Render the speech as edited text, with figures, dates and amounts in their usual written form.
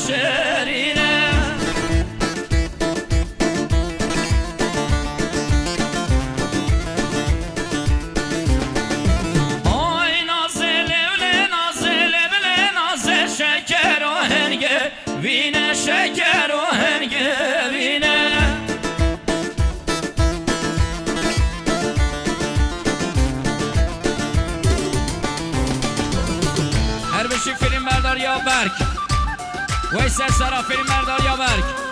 شیرینه وینه شکر و هنگه وینه هر بشی فیلم بردار یا برک ویسر سرا فیلم بردار یا برک